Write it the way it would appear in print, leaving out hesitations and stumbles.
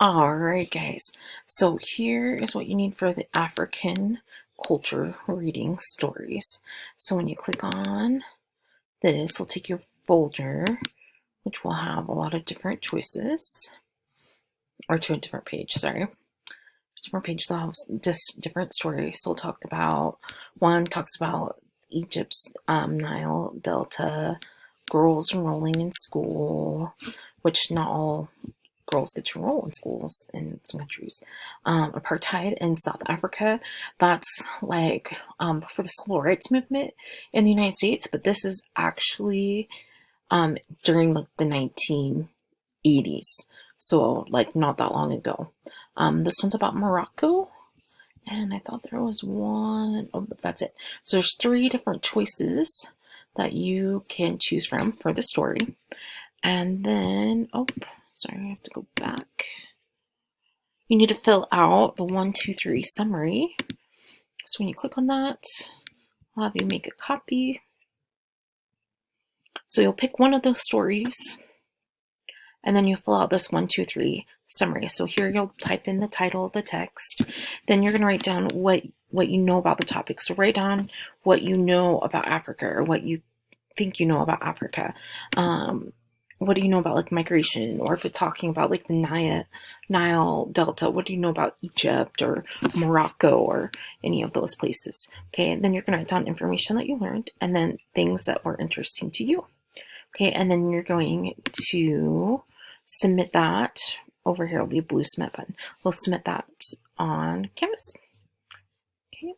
Alright, guys. So here is what you need for the African culture reading stories. So when you click on this, it'll take your folder, which will have a lot of different choices, or to a different page, sorry. Different pages will have just different stories. So we'll talk about, one talks about Egypt's Nile Delta, girls enrolling in school, which not all girls get to enroll in schools in some countries. Apartheid in South Africa, that's like for the civil rights movement in the United States, but this is actually during like the 1980s, so like not that long ago. This one's about Morocco, and I thought there was one. Oh, but that's it. So there's three different choices that you can choose from for the story. And then, oh, sorry, I have to go back. You need to fill out the 1, 2, 3 summary. So when you click on that, I'll have you make a copy. So you'll pick one of those stories, and then you fill out this 1, 2, 3 summary. So here you'll type in the title of the text. Then you're going to write down what you know about the topic. So write down what you know about Africa, or what you think you know about Africa. What do you know about like migration, or if it's talking about like the Nile Delta, what do you know about Egypt or Morocco or any of those places? Okay, and then you're going to write down information that you learned, and then things that were interesting to you. Okay, and then you're going to submit that. Over here will be a blue submit button. We'll submit that on Canvas. Okay.